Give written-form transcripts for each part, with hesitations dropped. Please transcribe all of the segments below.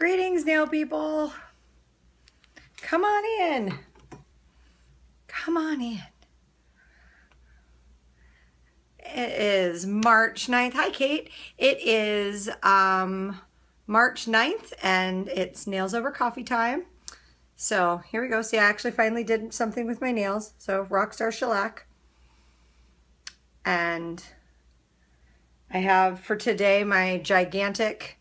Greetings, nail people. Come on in. Come on in. It is March 9th. Hi, Kate. It is March 9th, and it's nails over coffee time. So here we go. See, I actually finally did something with my nails. So Rockstar Shellac. And I have for today my gigantic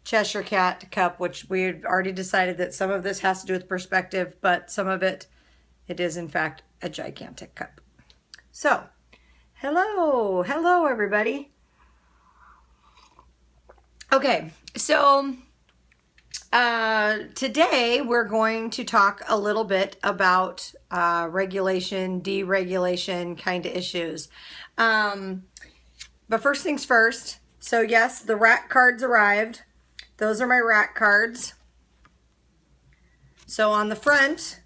Cheshire Cat cup, which we had already decided that some of this has to do with perspective, but some of it is in fact a gigantic cup. So, hello everybody. Okay, so today we're going to talk a little bit about regulation, deregulation kind of issues. But first things first, so yes, the rack cards arrived. Those are my rack cards. So on the front,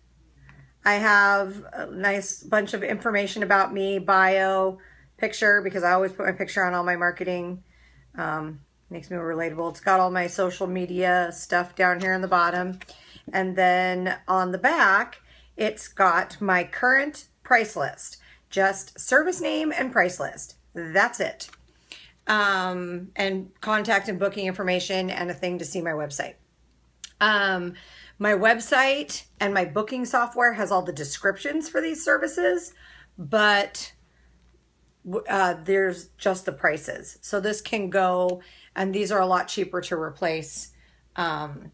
I have a nice bunch of information about me, bio, picture, because I always put my picture on all my marketing. Makes me more relatable. It's got all my social media stuff down here on the bottom. And then on the back, it's got my current price list. Just service name and price list. That's it. And contact and booking information and a thing to see my website. My website and my booking software has all the descriptions for these services, but there's just the prices. So this can go, and these are a lot cheaper to replace. And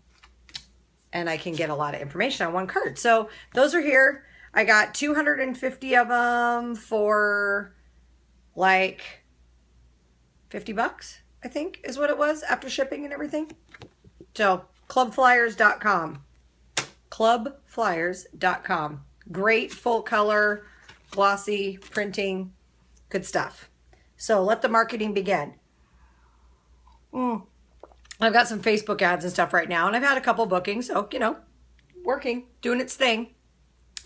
I can get a lot of information on one card. So those are here. I got 250 of them for like 50 bucks, I think is what it was after shipping and everything. So clubflyers.com, clubflyers.com. Great full color, glossy printing, good stuff. So let the marketing begin. I've got some Facebook ads and stuff right now, and I've had a couple bookings, so, you know, working, doing its thing.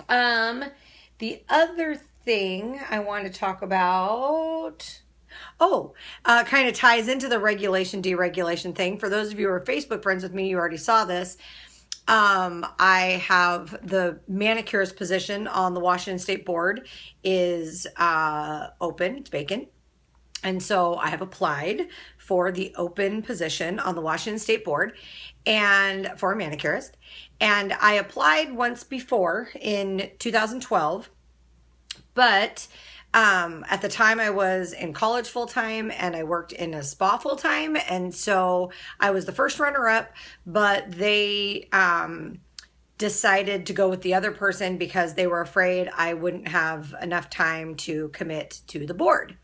The other thing I want to talk about, kind of ties into the regulation, deregulation thing. For those of you who are Facebook friends with me, you already saw this. I have the manicurist position on the Washington State Board is open, it's vacant. And so I have applied for the open position on the Washington State Board and for a manicurist. And I applied once before in 2012, but at the time I was in college full-time and I worked in a spa full-time. And so I was the first runner-up, but they decided to go with the other person because they were afraid I wouldn't have enough time to commit to the board.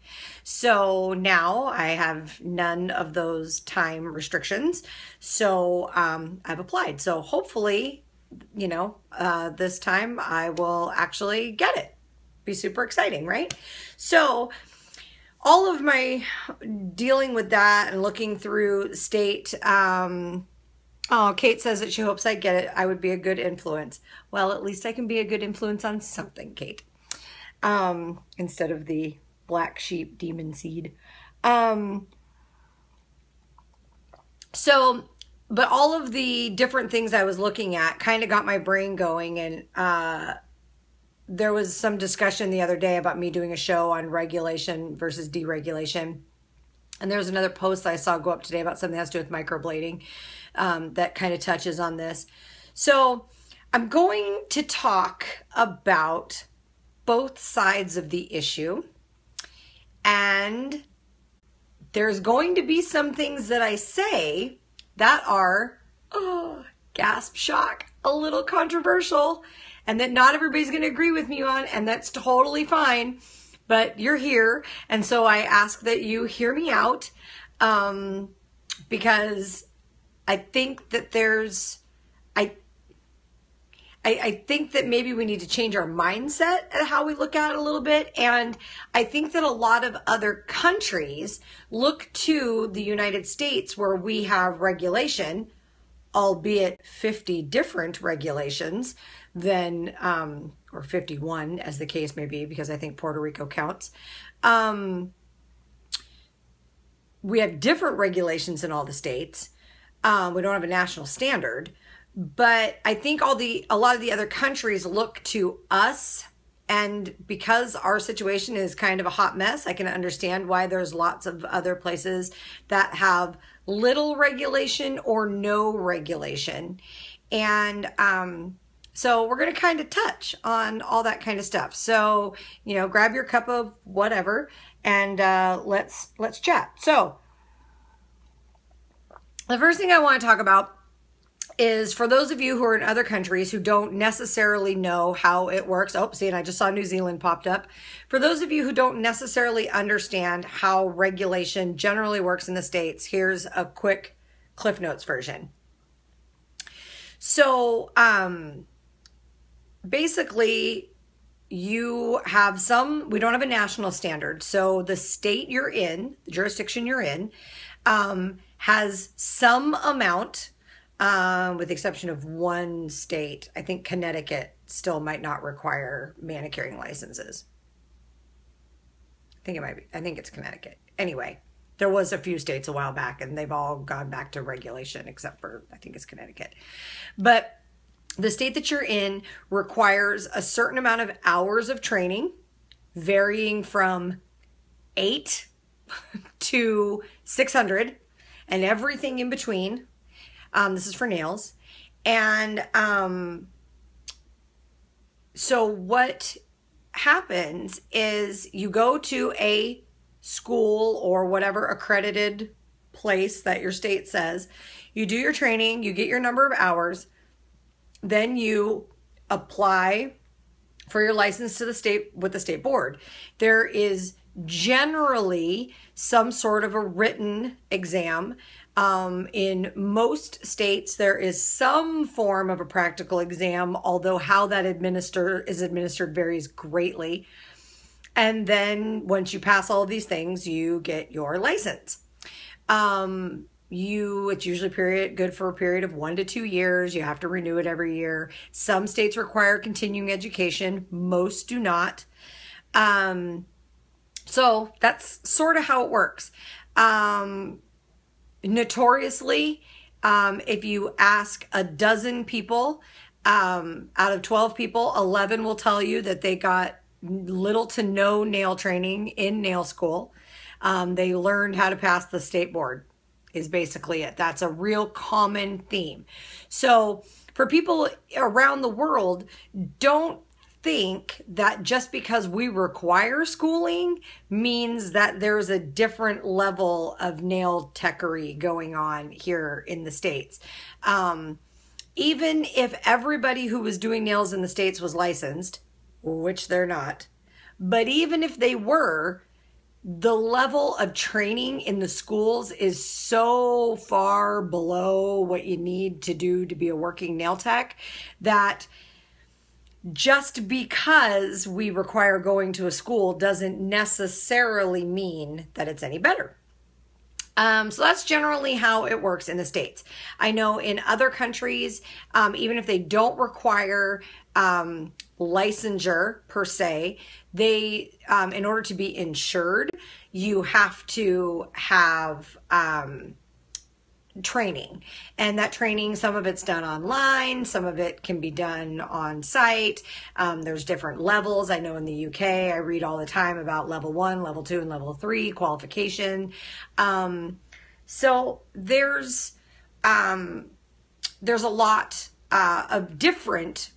So now I have none of those time restrictions. So I've applied. So hopefully, you know, this time I will actually get it. Be super exciting, right? So all of my dealing with that and looking through state, Kate says that she hopes I get it. I would be a good influence. Well, at least I can be a good influence on something, Kate. Instead of the black sheep demon seed. So, but all of the different things I was looking at kind of got my brain going, and there was some discussion the other day about me doing a show on regulation versus deregulation. And there was another post that I saw go up today about something that has to do with microblading that kind of touches on this. So I'm going to talk about both sides of the issue. And there's going to be some things that I say that are, gasp, shock, a little controversial, and that not everybody's going to agree with me on, and that's totally fine, but you're here, and so I ask that you hear me out, because I think that I think that maybe we need to change our mindset at how we look at it a little bit, and I think that a lot of other countries look to the United States where we have regulation, albeit 50 different regulations than, or 51 as the case may be, because I think Puerto Rico counts. We have different regulations in all the states. We don't have a national standard, but I think a lot of the other countries look to us. And because our situation is kind of a hot mess, I can understand why there's lots of other places that have little regulation or no regulation. And so we're going to kind of touch on all that kind of stuff. So, grab your cup of whatever and let's chat. So the first thing I want to talk about is for those of you who are in other countries who don't necessarily know how it works. Oh, see, and I just saw New Zealand popped up. For those of you who don't necessarily understand how regulation generally works in the States, here's a quick Cliff Notes version. So, basically, you have we don't have a national standard. So the state you're in, the jurisdiction you're in, has some amount, with the exception of one state. I think Connecticut still might not require manicuring licenses. I think it might be. I think it's Connecticut. Anyway, there was a few states a while back and they've all gone back to regulation except for, I think it's Connecticut. But the state that you're in requires a certain amount of hours of training, varying from 8 to 600 and everything in between. This is for nails. And so what happens is you go to a school or whatever accredited place that your state says. You do your training, you get your number of hours, then you apply for your license to the state with the state board. There is generally some sort of a written exam. In most states, there is some form of a practical exam, although how that is administered varies greatly. And then once you pass all of these things, you get your license. It's usually good for a period of 1 to 2 years. You have to renew it every year. Some states require continuing education. Most do not. So that's sort of how it works. Notoriously, if you ask a dozen people, out of 12 people, 11 will tell you that they got little to no nail training in nail school. They learned how to pass the state board is basically it. That's a real common theme. So for people around the world, don't think that just because we require schooling means that there's a different level of nail techery going on here in the States. Even if everybody who was doing nails in the States was licensed, which they're not, but even if they were, the level of training in the schools is so far below what you need to do to be a working nail tech that just because we require going to a school doesn't necessarily mean that it's any better. So that's generally how it works in the States. I know in other countries, even if they don't require licensure per se, they, in order to be insured, you have to have training. And that training, some of it's done online, some of it can be done on site. There's different levels. I know in the UK, I read all the time about level 1, level 2, and level 3 qualification. So there's a lot of different,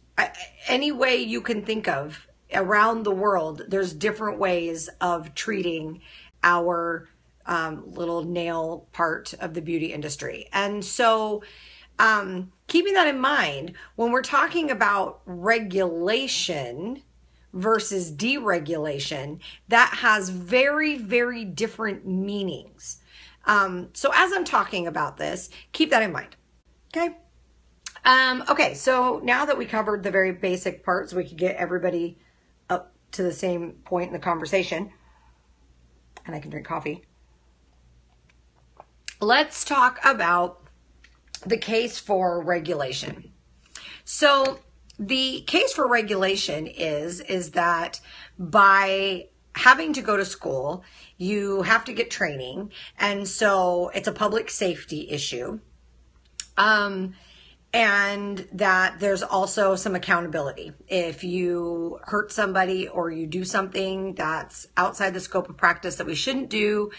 any way you can think of around the world, there's different ways of treating our little nail part of the beauty industry. And so keeping that in mind, when we're talking about regulation versus deregulation, that has very, very different meanings. So as I'm talking about this, keep that in mind. Okay. Okay. So now that we covered the very basic parts, we could get everybody up to the same point in the conversation, and I can drink coffee. Let's talk about the case for regulation. So the case for regulation is that by having to go to school, you have to get training. And so it's a public safety issue. And that there's also some accountability. If you hurt somebody or you do something that's outside the scope of practice that we shouldn't do,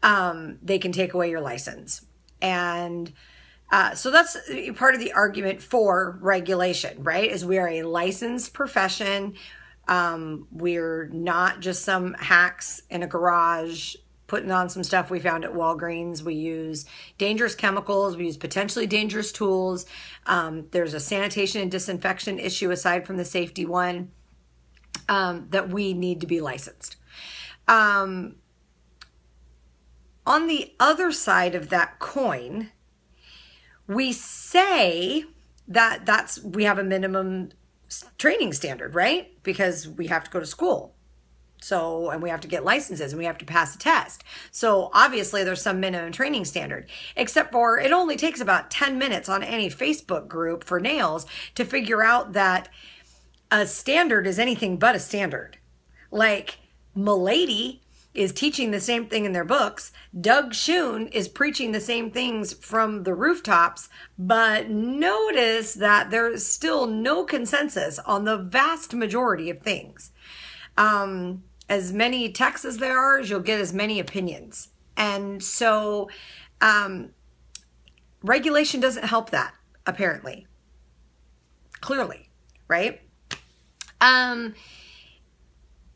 they can take away your license. And so that's part of the argument for regulation, right? Is we are a licensed profession. We're not just some hacks in a garage putting on some stuff we found at Walgreens. We use dangerous chemicals. We use potentially dangerous tools. There's a sanitation and disinfection issue aside from the safety one that we need to be licensed. On the other side of that coin, we say that we have a minimum training standard, right? Because we have to go to school. So, and we have to get licenses and we have to pass a test. So obviously there's some minimum training standard, except for it only takes about 10 minutes on any Facebook group for nails to figure out that a standard is anything but a standard. Like Milady is teaching the same thing in their books. Doug Schoon is preaching the same things from the rooftops, but notice that there's still no consensus on the vast majority of things. As many texts as there are, you'll get as many opinions. And so regulation doesn't help that, apparently. Clearly, right?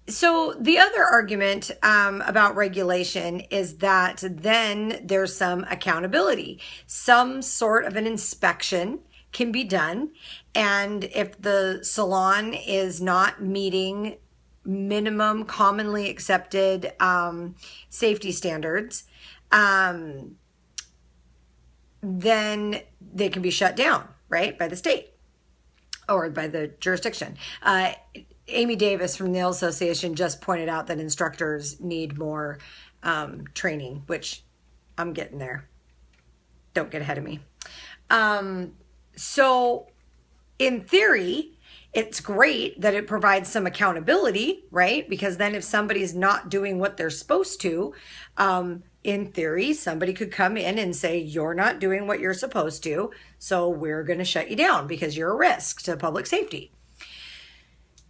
So the other argument about regulation is that then there's some accountability. Some sort of an inspection can be done. And if the salon is not meeting minimum commonly accepted safety standards, then they can be shut down, right, by the state or by the jurisdiction. Amy Davis from the Nail Association just pointed out that instructors need more training, which I'm getting there. Don't get ahead of me. So in theory, it's great that it provides some accountability, right? Because then if somebody's not doing what they're supposed to, in theory, somebody could come in and say, you're not doing what you're supposed to, so we're going to shut you down because you're a risk to public safety.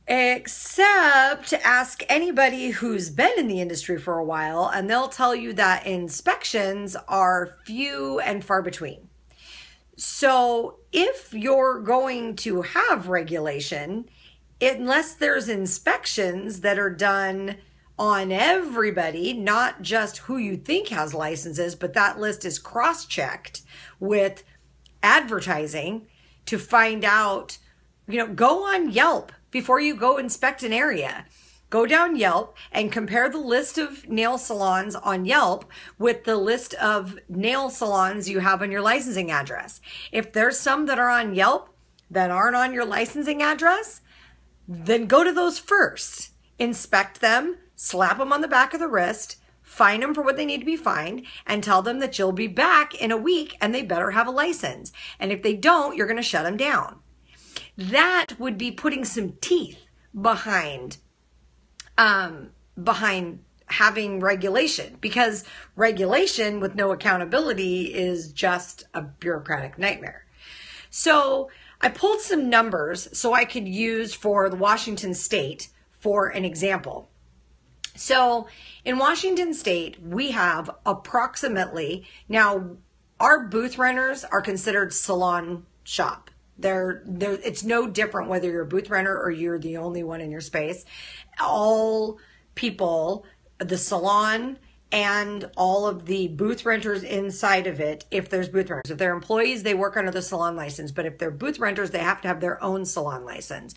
Except ask anybody who's been in the industry for a while, and they'll tell you that inspections are few and far between. So if you're going to have regulation, unless there's inspections that are done on everybody, not just who you think has licenses, but that list is cross-checked with advertising to find out, go on Yelp before you go inspect an area. Go down Yelp and compare the list of nail salons on Yelp with the list of nail salons you have on your licensing address. If there's some that are on Yelp that aren't on your licensing address, then go to those first. Inspect them, slap them on the back of the wrist, fine them for what they need to be fined, and tell them that you'll be back in a week and they better have a license. And if they don't, you're going to shut them down. That would be putting some teeth behind having regulation, because regulation with no accountability is just a bureaucratic nightmare. So I pulled some numbers so I could use for the Washington State for an example. So in Washington State, we have approximately, now our booth renters are considered salon shop. It's no different whether you're a booth renter or you're the only one in your space. All people, the salon and all of the booth renters inside of it, if there's booth renters. If they're employees, they work under the salon license. But if they're booth renters, they have to have their own salon license.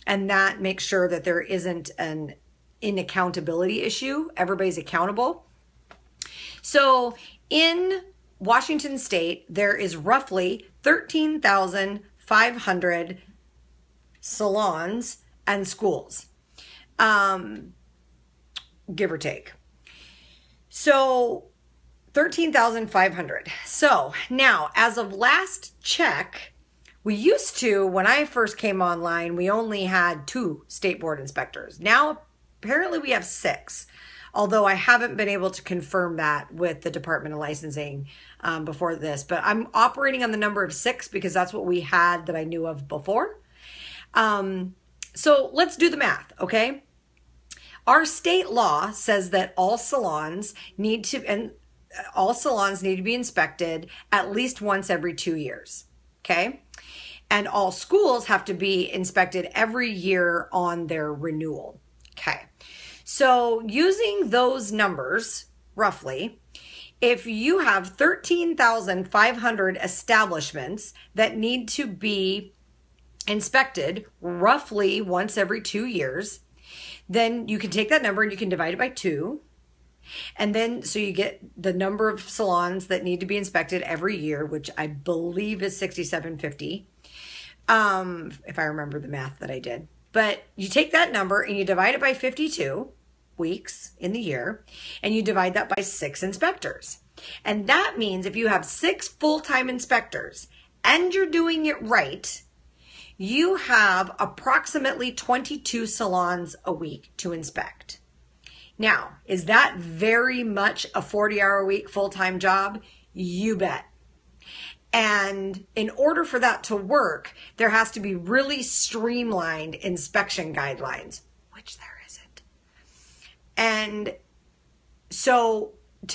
And that makes sure that there isn't an inaccountability issue. Everybody's accountable. So in Washington State, there is roughly 13,500 salons and schools, give or take. So 13,500. So now, as of last check, we used to, when I first came online, we only had 2 state board inspectors. Now, apparently we have 6. although I haven't been able to confirm that with the Department of Licensing before this. But I'm operating on the number of 6 because that's what we had that I knew of before. So let's do the math, okay? Our state law says that all salons need to be inspected at least once every 2 years, okay? And all schools have to be inspected every year on their renewal, okay? So using those numbers, roughly, if you have 13,500 establishments that need to be inspected roughly once every 2 years, then you can take that number and you can divide it by 2. And then, so you get the number of salons that need to be inspected every year, which I believe is 6,750, if I remember the math that I did. But you take that number and you divide it by 52 weeks in the year, and you divide that by 6 inspectors. And that means if you have 6 full-time inspectors and you're doing it right, you have approximately 22 salons a week to inspect. Now, is that very much a 40-hour-a-week full-time job? You bet. And in order for that to work, there has to be really streamlined inspection guidelines, which there isn't. And so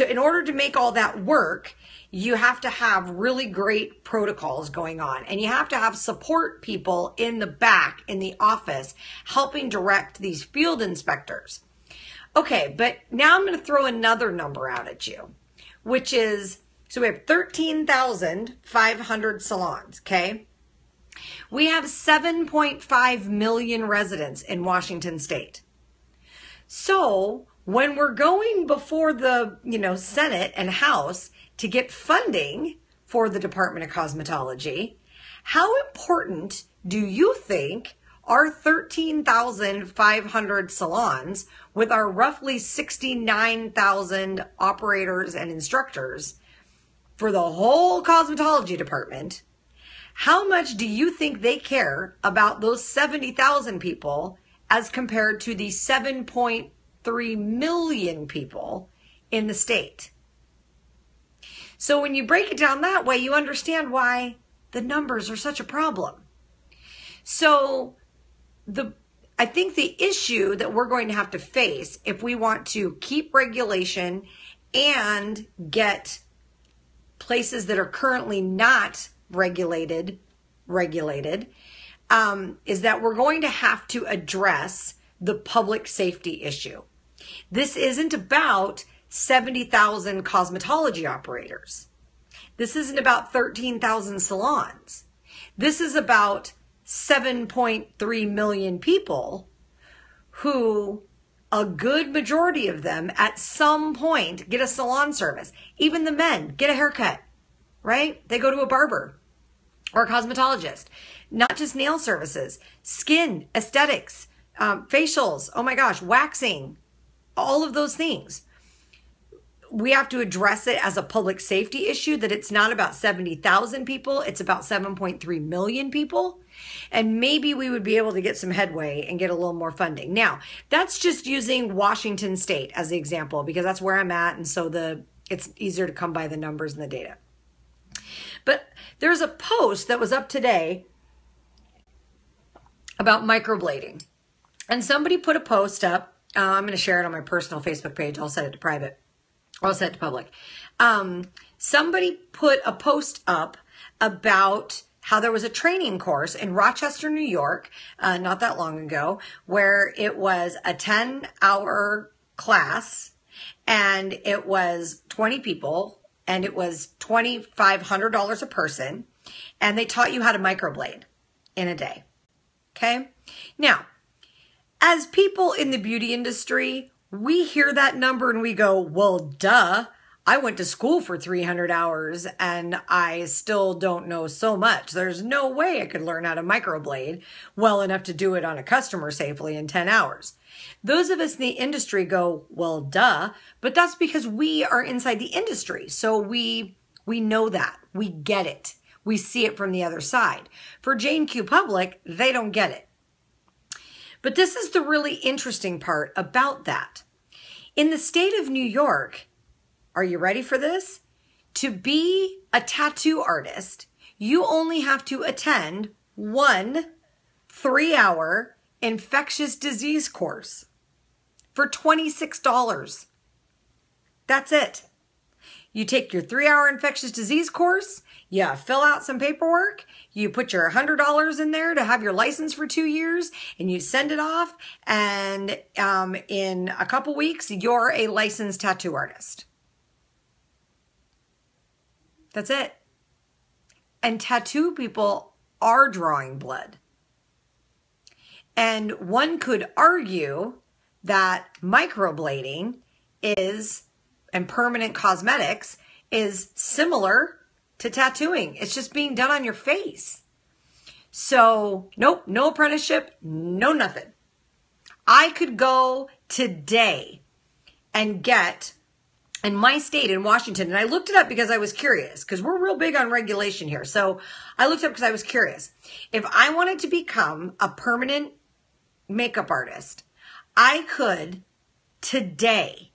in order to make all that work, you have to have really great protocols going on, and you have to have support people in the back in the office helping direct these field inspectors. Okay, but now I'm going to throw another number out at you, which is, so we have 13,500 salons, okay? We have 7.5 million residents in Washington State. So when we're going before the, Senate and House to get funding for the Department of Cosmetology, how important do you think our 13,500 salons with our roughly 69,000 operators and instructors for the whole cosmetology department, how much do you think they care about those 70,000 people as compared to the 7.3 million people in the state? So when you break it down that way, you understand why the numbers are such a problem. So I think the issue that we're going to have to face if we want to keep regulation and get places that are currently not regulated, is that we're going to have to address the public safety issue. This isn't about 70,000 cosmetology operators. This isn't about 13,000 salons. This is about 7.3 million people who, a good majority of them at some point get a salon service. Even the men get a haircut, right? They go to a barber or a cosmetologist. Not just nail services, skin, aesthetics, facials, oh my gosh, waxing, all of those things. We have to address it as a public safety issue, that it's not about 70,000 people, it's about 7.3 million people. And maybe we would be able to get some headway and get a little more funding. Now, that's just using Washington State as the example, because that's where I'm at. And so it's easier to come by the numbers and the data. But there's a post that was up today about microblading. And somebody put a post up. I'm going to share it on my personal Facebook page. I'll set it to private. I'll set it to public. Somebody put a post up about how there was a training course in Rochester, New York, not that long ago, where it was a 10-hour class, and it was 20 people, and it was $2,500 a person, and they taught you how to microblade in a day. Okay? Now, as people in the beauty industry, we hear that number and we go, well, duh. I went to school for 300 hours and I still don't know so much. There's no way I could learn how to microblade well enough to do it on a customer safely in 10 hours. Those of us in the industry go, well, duh, but that's because we are inside the industry. So we know that. We get it. We see it from the other side. For Jane Q Public, they don't get it. But this is the really interesting part about that. In the state of New York, are you ready for this? To be a tattoo artist, you only have to attend one 3-hour infectious disease course for $26. That's it. You take your 3-hour infectious disease course, you fill out some paperwork, you put your $100 in there to have your license for 2 years, and you send it off, and in a couple weeks, you're a licensed tattoo artist. That's it. And tattoo people are drawing blood. And one could argue that microblading is, and permanent cosmetics is similar to tattooing. It's just being done on your face. So, nope, no apprenticeship, no nothing. I could go today and get, in my state in Washington, and I looked it up because I was curious, because we're real big on regulation here. So I looked up because I was curious. If I wanted to become a permanent makeup artist, I could today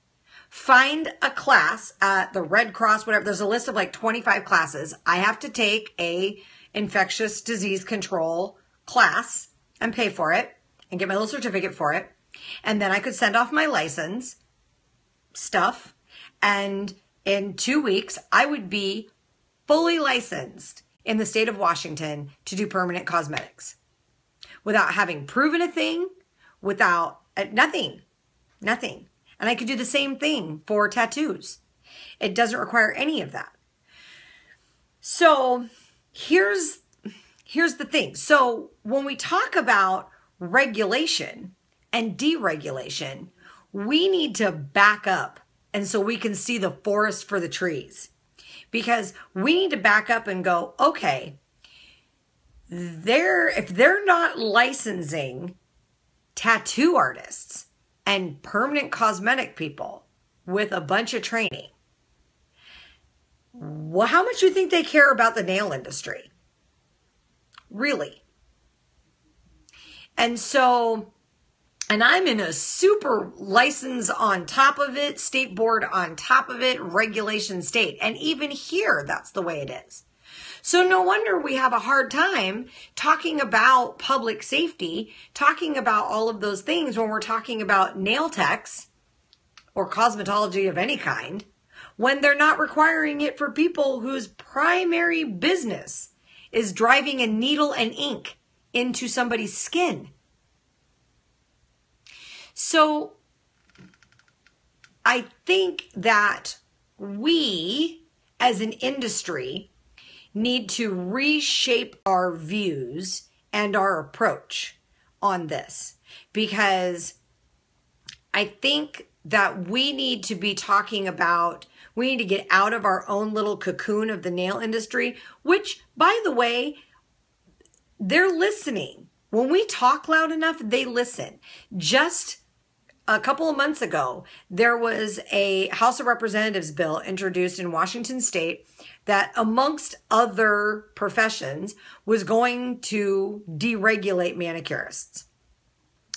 find a class at the Red Cross, whatever. There's a list of like 25 classes. I have to take a infectious disease control class and pay for it and get my little certificate for it. And then I could send off my license stuff. And in 2 weeks, I would be fully licensed in the state of Washington to do permanent cosmetics without having proven a thing, without nothing. And I could do the same thing for tattoos. It doesn't require any of that. So here's the thing. So when we talk about regulation and deregulation, we need to back up, and so we can see the forest for the trees. Because we need to back up and go, okay, if they're not licensing tattoo artists and permanent cosmetic people with a bunch of training, well, how much do you think they care about the nail industry? Really? And so, and I'm in a super license on top of it, state board on top of it, regulation state. And even here, that's the way it is. So no wonder we have a hard time talking about public safety, talking about all of those things when we're talking about nail techs or cosmetology of any kind, when they're not requiring it for people whose primary business is driving a needle and ink into somebody's skin. So I think that we as an industry need to reshape our views and our approach on this, because I think that we need to be talking about, we need to get out of our own little cocoon of the nail industry, which, by the way, they're listening. When we talk loud enough, they listen. Just a couple of months ago, there was a House of Representatives bill introduced in Washington state that, amongst other professions, was going to deregulate manicurists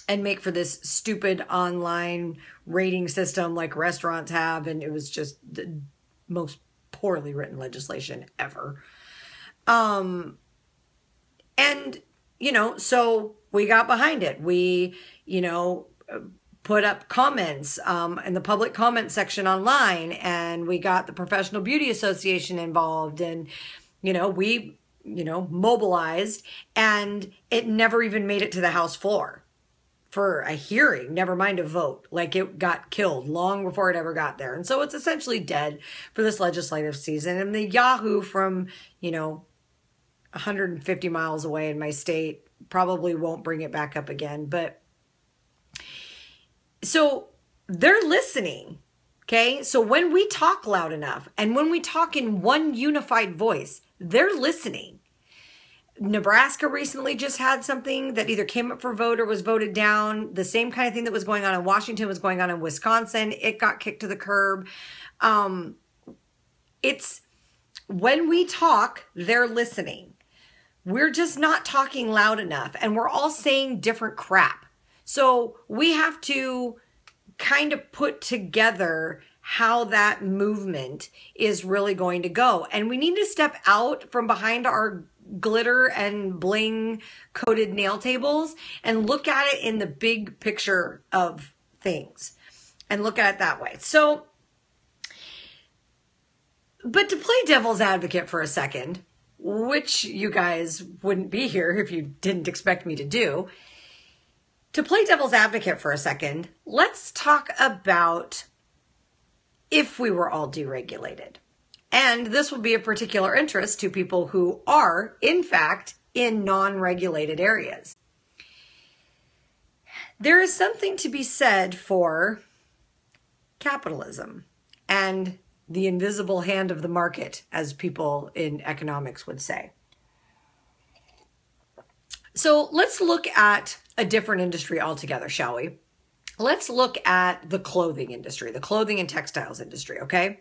and make for this stupid online rating system like restaurants have. And it was just the most poorly written legislation ever. And, so we got behind it. We, put up comments in the public comment section online, and we got the Professional Beauty Association involved, and we mobilized, and it never even made it to the House floor for a hearing, never mind a vote. Like, it got killed long before it ever got there. And so it's essentially dead for this legislative season. And the Yahoo from 150 miles away in my state probably won't bring it back up again. But so they're listening, okay? So when we talk loud enough and when we talk in one unified voice, they're listening. Nebraska recently just had something that either came up for vote or was voted down. The same kind of thing that was going on in Washington was going on in Wisconsin. It got kicked to the curb. It's when we talk, they're listening. We're just not talking loud enough, and we're all saying different crap. So we have to kind of put together how that movement is really going to go. And we need to step out from behind our glitter and bling coated nail tables and look at it in the big picture of things and look at it that way. So, but to play devil's advocate for a second, which you guys wouldn't be here if you didn't expect me to do, to play devil's advocate for a second, let's talk about if we were all deregulated. And this will be of particular interest to people who are, in fact, in non-regulated areas. There is something to be said for capitalism and the invisible hand of the market, as people in economics would say. So let's look at a different industry altogether, shall we? Let's look at the clothing industry, the clothing and textiles industry, okay?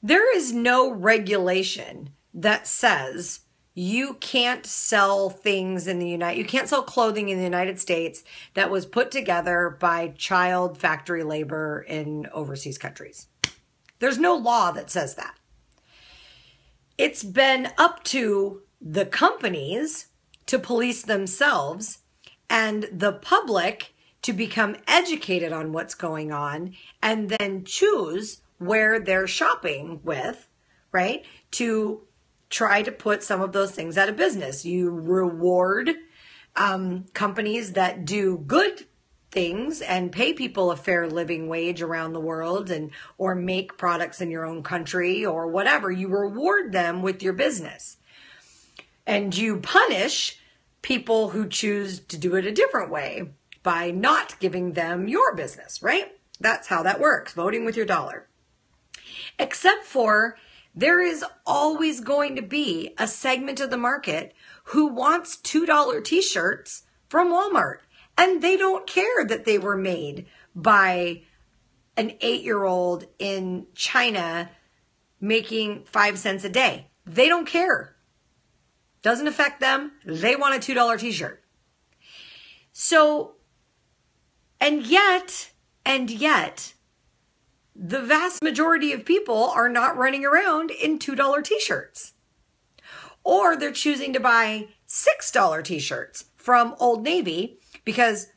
There is no regulation that says you can't sell things in you can't sell clothing in the United States that was put together by child factory labor in overseas countries. There's no law that says that. It's been up to the companies to police themselves and the public to become educated on what's going on and then choose where they're shopping with, right? To try to put some of those things out of business. You reward companies that do good things and pay people a fair living wage around the world and or make products in your own country or whatever. You reward them with your business. And you punish people who choose to do it a different way by not giving them your business, right? That's how that works, voting with your dollar. Except for there is always going to be a segment of the market who wants $2 t-shirts from Walmart. And they don't care that they were made by an 8-year-old in China making 5 cents a day. They don't care. Doesn't affect them. They want a $2 t-shirt. So, and yet, the vast majority of people are not running around in $2 t-shirts. Or they're choosing to buy $6 t-shirts from Old Navy because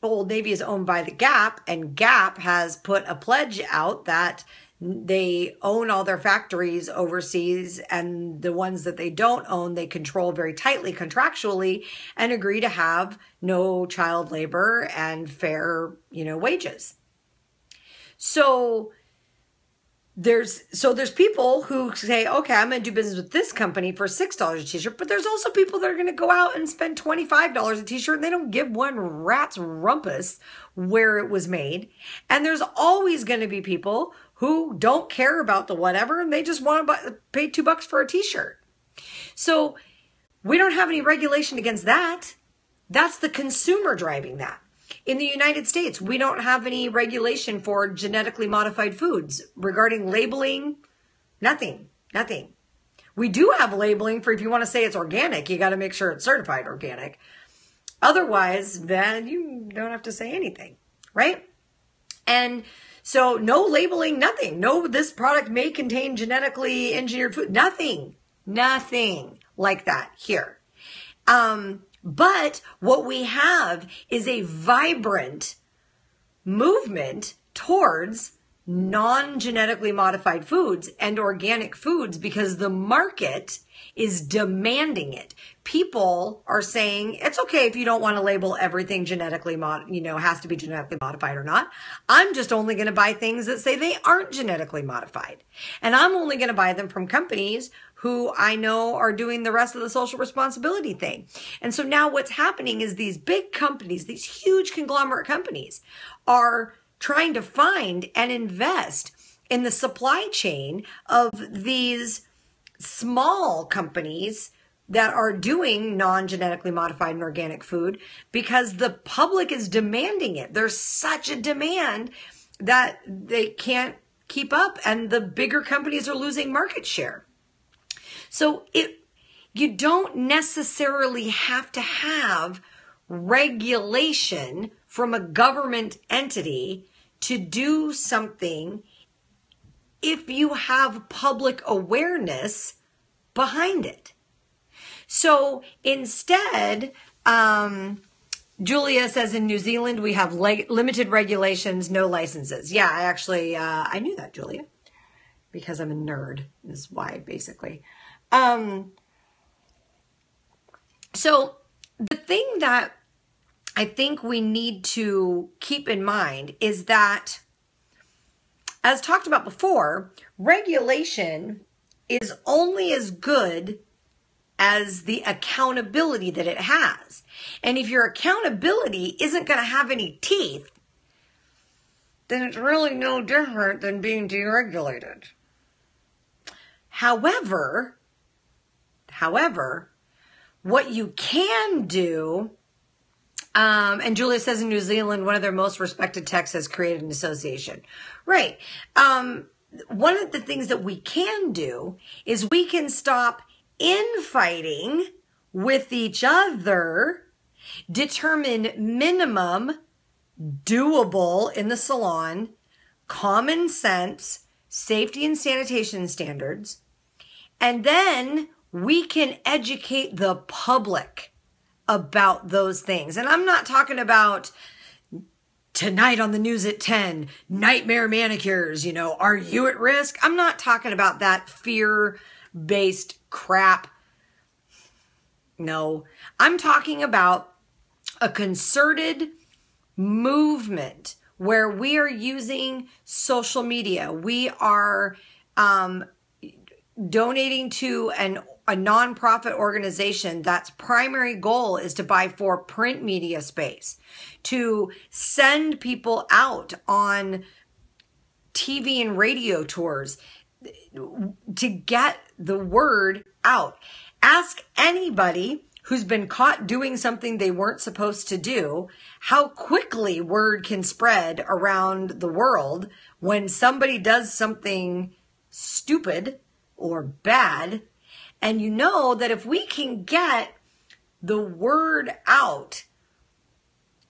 Old Navy is owned by the Gap, and Gap has put a pledge out that they own all their factories overseas, and the ones that they don't own, they control very tightly contractually and agree to have no child labor and fair, wages. So there's people who say, okay, I'm going to do business with this company for $6 a t-shirt, but there's also people that are going to go out and spend $25 a t-shirt and they don't give one rat's rumpus where it was made. And there's always going to be people who don't care about the whatever and they just want to pay $2 for a t-shirt. So we don't have any regulation against that. That's the consumer driving that. In the United States, we don't have any regulation for genetically modified foods regarding labeling. Nothing. We do have labeling for if you want to say it's organic, you got to make sure it's certified organic. Otherwise, then you don't have to say anything, right? And so no labeling, nothing. No, this product may contain genetically engineered food. Nothing like that here. But what we have is a vibrant movement towards non-genetically modified foods and organic foods because the market is demanding it. People are saying, it's okay if you don't want to label everything genetically, has to be genetically modified or not. I'm just only going to buy things that say they aren't genetically modified. And I'm only going to buy them from companies who I know are doing the rest of the social responsibility thing. And so now what's happening is these big companies, these huge conglomerate companies are trying to find and invest in the supply chain of these small companies that are doing non-genetically modified and organic food because the public is demanding it. There's such a demand that they can't keep up and the bigger companies are losing market share. So you don't necessarily have to have regulation from a government entity to do something if you have public awareness behind it. So instead, Julia says in New Zealand, we have limited regulations, no licenses. Yeah, I actually, I knew that, Julia, because I'm a nerd, is why, basically. So the thing that I think we need to keep in mind is that, as talked about before, regulation is only as good as the accountability that it has. And if your accountability isn't going to have any teeth, then it's really no different than being deregulated. However, what you can do, and Julia says in New Zealand, one of their most respected techs has created an association. Right. One of the things that we can do is we can stop infighting with each other, determine minimum, doable in the salon, common sense, safety and sanitation standards, and then we can educate the public about those things. And I'm not talking about tonight on the news at 10, nightmare manicures, are you at risk? I'm not talking about that fear-based crap. No, I'm talking about a concerted movement where we are using social media. We are donating to a nonprofit organization that's primary goal is to buy for print media space, to send people out on TV and radio tours, to get the word out. Ask anybody who's been caught doing something they weren't supposed to do, how quickly word can spread around the world when somebody does something stupid or bad. And you know that if we can get the word out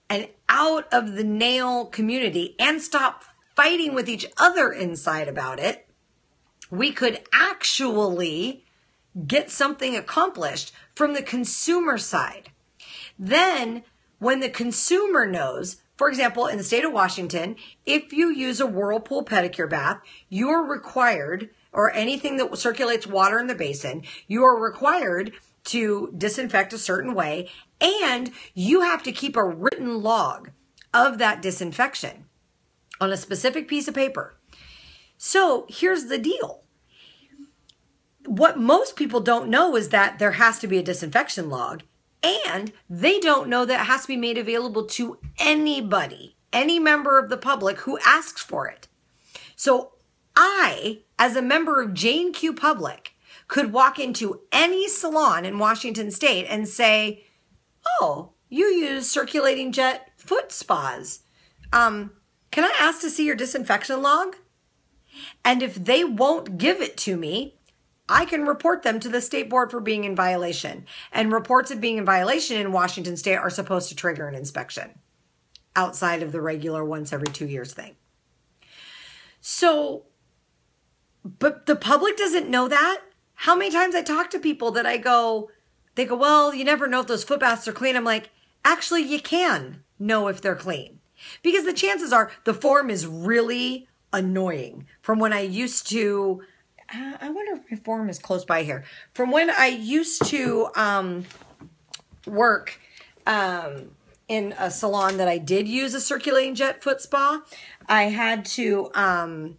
and out of the nail community and stop fighting with each other inside about it, we could actually get something accomplished from the consumer side. Then when the consumer knows, for example, in the state of Washington, if you use a Whirlpool pedicure bath, you're required, or anything that circulates water in the basin, you are required to disinfect a certain way, and you have to keep a written log of that disinfection on a specific piece of paper. So here's the deal. What most people don't know is that there has to be a disinfection log, and they don't know that it has to be made available to anybody, any member of the public who asks for it. So I, as a member of Jane Q Public, could walk into any salon in Washington State and say, oh, you use circulating jet foot spas. Can I ask to see your disinfection log? And if they won't give it to me, I can report them to the state board for being in violation. And reports of being in violation in Washington State are supposed to trigger an inspection outside of the regular once every 2 years thing. So, but the public doesn't know that. How many times I talk to people that they go, well, you never know if those foot baths are clean. I'm like, actually, you can know if they're clean. Because the chances are the form is really annoying. From when I used to, I wonder if my form is close by here. From when I used to work in a salon that I did use a circulating jet foot spa, I had to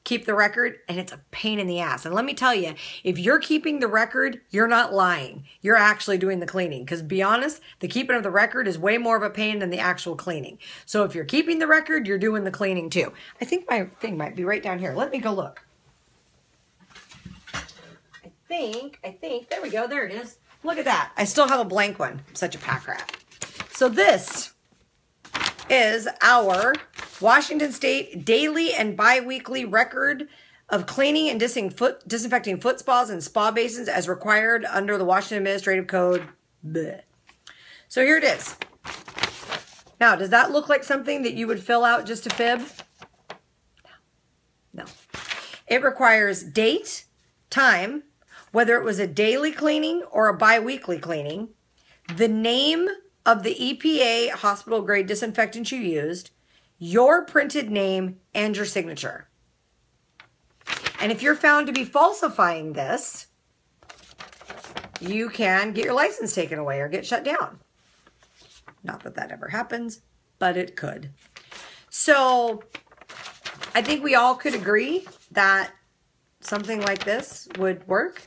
keep the record, and it's a pain in the ass. And let me tell you, if you're keeping the record, you're not lying. You're actually doing the cleaning. Because be honest, the keeping of the record is way more of a pain than the actual cleaning. So if you're keeping the record, you're doing the cleaning too. I think my thing might be right down here. Let me go look. I think, there we go, there it is. Look at that. I still have a blank one. I'm such a pack rat. So this is our Washington State daily and bi-weekly record of cleaning and disinfecting foot spas and spa basins as required under the Washington Administrative Code. Blech. So here it is. Now, does that look like something that you would fill out just to fib? It requires date, time, whether it was a daily cleaning or a bi-weekly cleaning, the name of the EPA hospital grade disinfectant you used, your printed name, and your signature. And if you're found to be falsifying this, you can get your license taken away or get shut down. Not that that ever happens, but it could. So I think we all could agree that something like this would work.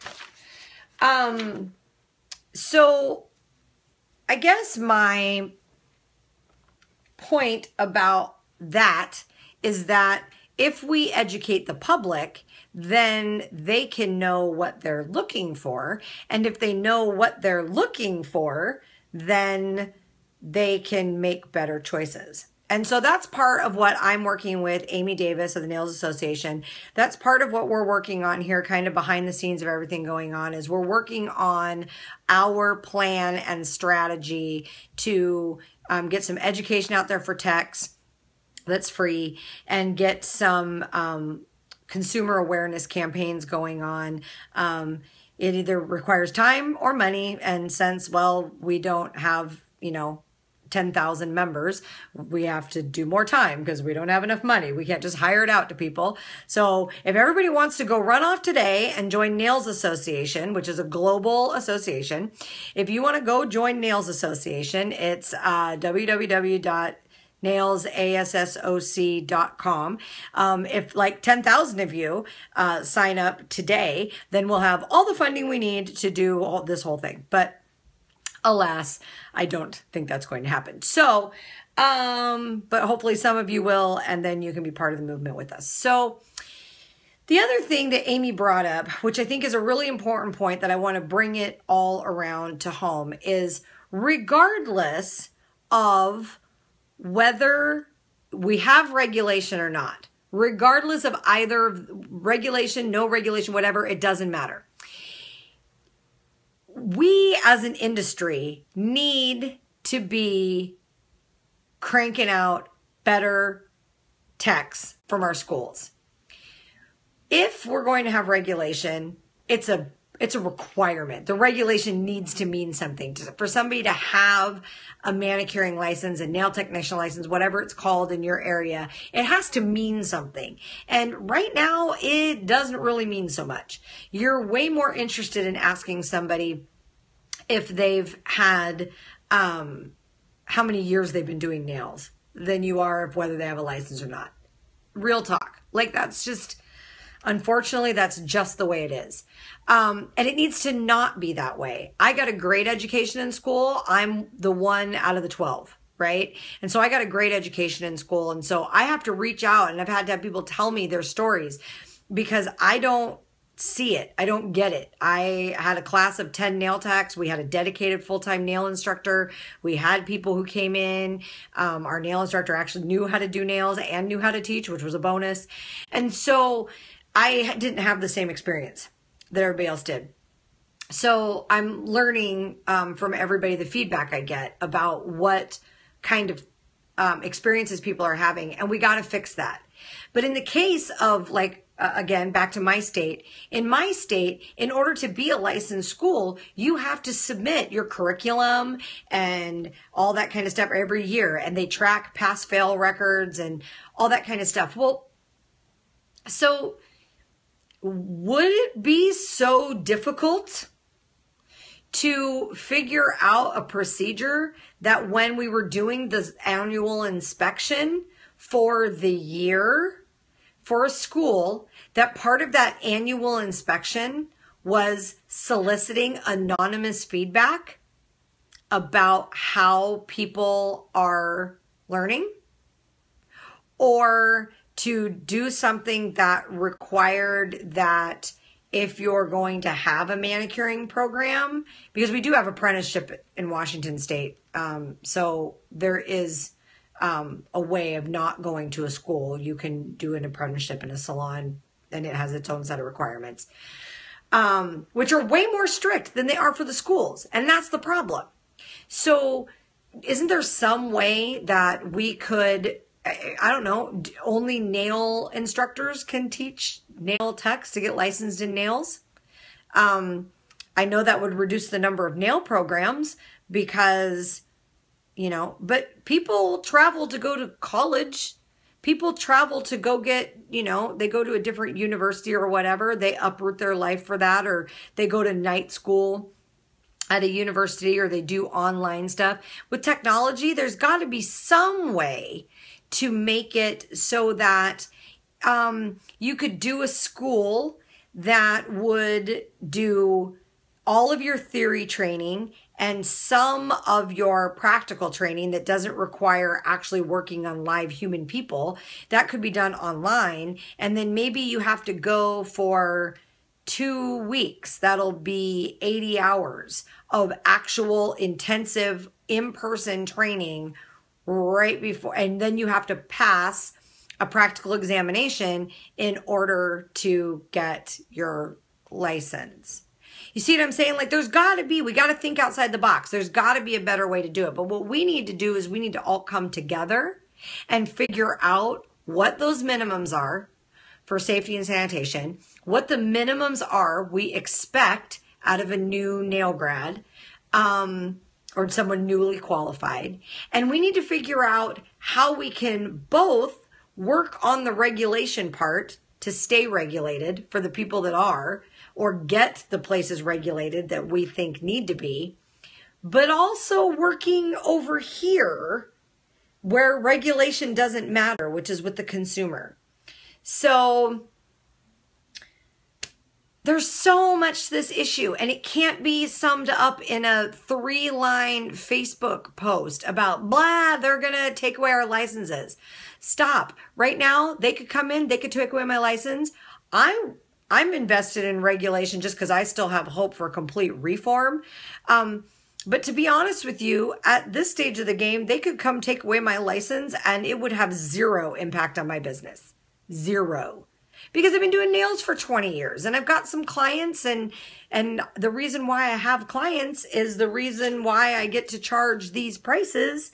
So I guess my point about that is that if we educate the public, then they can know what they're looking for. And if they know what they're looking for, then they can make better choices. And so that's part of what I'm working with Amy Davis of the Nails Association. That's part of what we're working on here, kind of behind the scenes of everything going on, is we're working on our plan and strategy to get some education out there for techs that's free and get some consumer awareness campaigns going on. It either requires time or money. And since, well, we don't have, 10,000 members, we have to do more time because we don't have enough money. We can't just hire it out to people. So if everybody wants to go run off today and join Nails Association, which is a global association, if you want to go join Nails Association, it's www.nailsassoc.com. If like 10,000 of you sign up today, then we'll have all the funding we need to do this whole thing. But alas, I don't think that's going to happen. So, but hopefully some of you will, and then you can be part of the movement with us. So the other thing that Amy brought up, which I think is a really important point that I want to bring it all around to home, is regardless of whether we have regulation or not, regardless of either regulation, no regulation, whatever, it doesn't matter. We as an industry need to be cranking out better techs from our schools. If we're going to have regulation, it's a requirement. The regulation needs to mean something. For somebody to have a manicuring license, a nail technician license, whatever it's called in your area, it has to mean something. And right now, it doesn't really mean so much. You're way more interested in asking somebody if they've had, how many years they've been doing nails than you are of whether they have a license or not. Real talk. Like that's just, unfortunately, that's just the way it is. And it needs to not be that way. I got a great education in school. I'm the one out of the 12, right? And so I got a great education in school. And so I have to reach out, and I've had to have people tell me their stories because I don't see it. I don't get it. I had a class of 10 nail techs. We had a dedicated full-time nail instructor. We had people who came in. Our nail instructor actually knew how to do nails and knew how to teach, which was a bonus. And so I didn't have the same experience that everybody else did. So I'm learning from everybody the feedback I get about what kind of experiences people are having, and we got to fix that. But in the case of again, back to my state, in my state, in order to be a licensed school, you have to submit your curriculum and all that kind of stuff every year. And they track pass-fail records and all that kind of stuff. Well, so would it be so difficult to figure out a procedure that when we were doing the annual inspection for the year for a school, that part of that annual inspection was soliciting anonymous feedback about how people are learning, or to do something that required that if you're going to have a manicuring program, because we do have apprenticeship in Washington State, so there is a way of not going to a school. You can do an apprenticeship in a salon, and it has its own set of requirements, which are way more strict than they are for the schools. And that's the problem. So isn't there some way that we could I don't know, only nail instructors can teach nail techs to get licensed in nails. I know that would reduce the number of nail programs because, but people travel to go to college. People travel to go get, they go to a different university or whatever. They uproot their life for that, or they go to night school at a university, or they do online stuff. With technology, there's got to be some way to make it so that you could do a school that would do all of your theory training and some of your practical training that doesn't require actually working on live human people. That could be done online. And then maybe you have to go for 2 weeks. That'll be 80 hours of actual intensive in-person training right before. And then you have to pass a practical examination in order to get your license. You see what I'm saying? Like, we got to think outside the box. There's got to be a better way to do it. But what we need to do is we need to all come together and figure out what those minimums are for safety and sanitation, what the minimums are we expect out of a new nail grad, or someone newly qualified. And we need to figure out how we can both work on the regulation part to stay regulated for the people that are, or get the places regulated that we think need to be, but also working over here where regulation doesn't matter, which is with the consumer. So there's so much to this issue, and it can't be summed up in a 3-line Facebook post about blah, they're going to take away our licenses. Stop. Right now, they could come in, they could take away my license. I'm invested in regulation just because I still have hope for complete reform. But to be honest with you, at this stage of the game, they could come take away my license and it would have zero impact on my business. Zero. Because I've been doing nails for 20 years and I've got some clients, and the reason why I have clients is the reason why I get to charge these prices.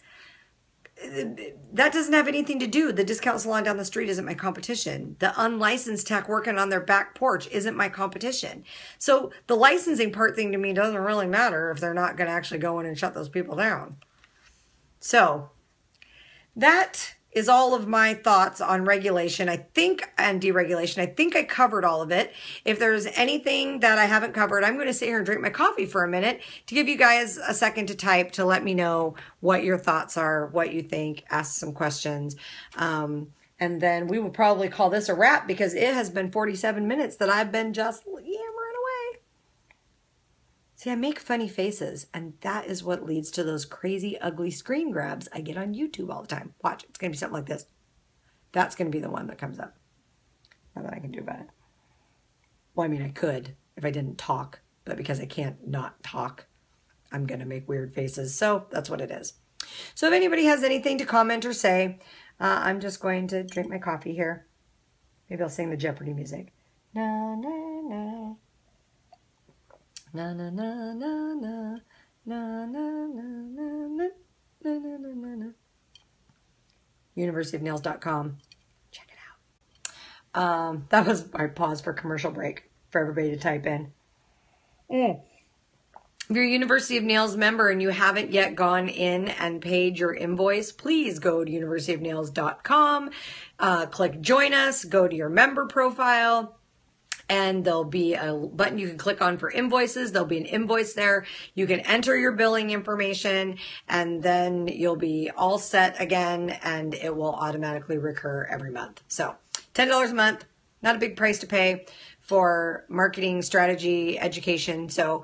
That doesn't have anything to do. The discount salon down the street isn't my competition. The unlicensed tech working on their back porch isn't my competition. So the licensing part thing to me doesn't really matter if they're not going to actually go in and shut those people down. So that is all of my thoughts on regulation, and deregulation. I think I covered all of it. If there's anything that I haven't covered, I'm going to sit here and drink my coffee for a minute to give you guys a second to type, to let me know what your thoughts are, what you think, ask some questions. And then we will probably call this a wrap because it has been 47 minutes that I've been just yammering away. See, I make funny faces, and that is what leads to those crazy, ugly screen grabs I get on YouTube all the time. Watch, it's going to be something like this. That's going to be the one that comes up. Nothing I can do about it. Well, I mean, I could if I didn't talk, but because I can't not talk, I'm going to make weird faces. So that's what it is. So if anybody has anything to comment or say, I'm just going to drink my coffee here. Maybe I'll sing the Jeopardy music. Na, na, na. Na na na na na na na na na na na na na. Universityofnails.com. Check it out. That was our pause for commercial break for everybody to type in. If you're a University of Nails member and you haven't yet gone in and paid your invoice, please go to universityofnails.com, click join us, go to your member profile, and there'll be a button you can click on for invoices. There'll be an invoice there. You can enter your billing information, and then you'll be all set again, and it will automatically recur every month. So $10 a month, not a big price to pay for marketing strategy education. So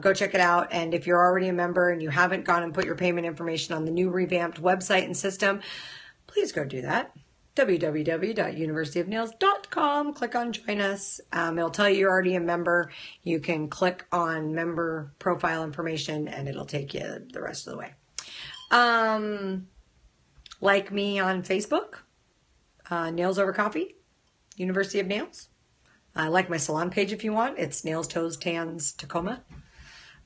go check it out. And if you're already a member and you haven't gone and put your payment information on the new revamped website and system, please go do that. www.universityofnails.com. Click on join us. It'll tell you you're already a member. You can click on member profile information and it'll take you the rest of the way. Like me on Facebook, Nails Over Coffee, University of Nails. Like my salon page if you want. It's Nails, Toes, Tans, Tacoma.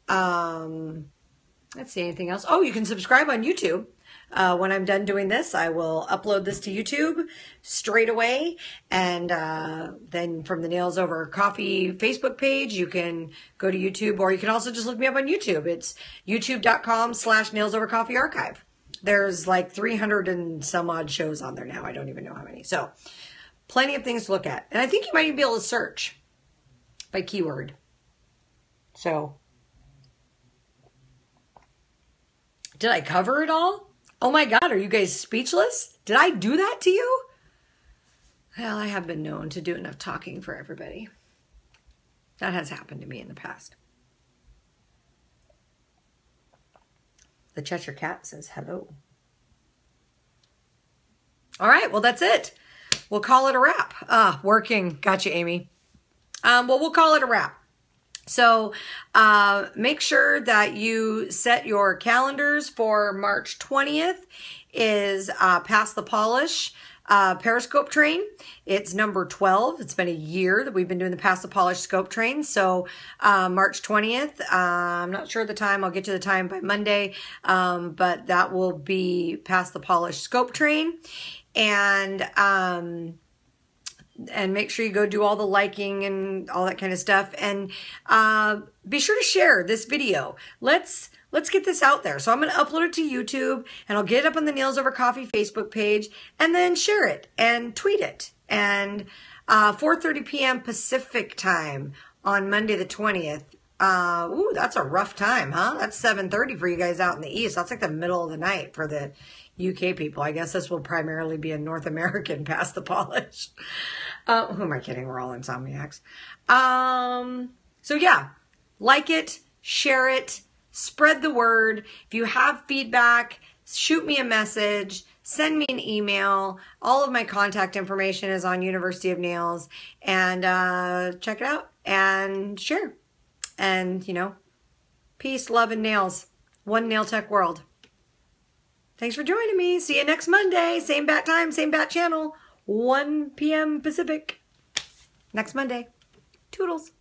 Let's see, anything else? Oh, you can subscribe on YouTube. When I'm done doing this, I will upload this to YouTube straight away. And then from the Nails Over Coffee Facebook page, you can go to YouTube, or you can also just look me up on YouTube. It's youtube.com/nailsovercoffeearchive. There's like 300 and some odd shows on there now. I don't even know how many. So plenty of things to look at. And I think you might even be able to search by keyword. So did I cover it all? Oh my God, are you guys speechless? Did I do that to you? Well, I have been known to do enough talking for everybody. That has happened to me in the past. The Cheshire Cat says hello. All right, well, that's it. We'll call it a wrap. Working. Gotcha, Amy. Well, we'll call it a wrap. So make sure that you set your calendars for March 20th is Pass the Polish Periscope train. It's number 12. It's been a year that we've been doing the Pass the Polish scope train. So March 20th, I'm not sure the time. I'll get you the time by Monday. But that will be Pass the Polish scope train. And make sure you go do all the liking and all that kind of stuff. And be sure to share this video. Let's get this out there. So I'm going to upload it to YouTube, and I'll get it up on the Nails Over Coffee Facebook page, and then share it and tweet it. And 4:30 p.m. Pacific time on Monday the 20th. Ooh, that's a rough time, huh? That's 7:30 for you guys out in the East. That's like the middle of the night for the UK people. I guess this will primarily be a North American Pass the Polish. Who am I kidding? We're all insomniacs. So yeah, like it, share it, spread the word. If you have feedback, shoot me a message, send me an email. All of my contact information is on University of Nails, and check it out and share. And, you know, peace, love, and nails. One nail tech world. Thanks for joining me. See you next Monday. Same bat time, same bat channel. 1 p.m. Pacific. Next Monday. Toodles.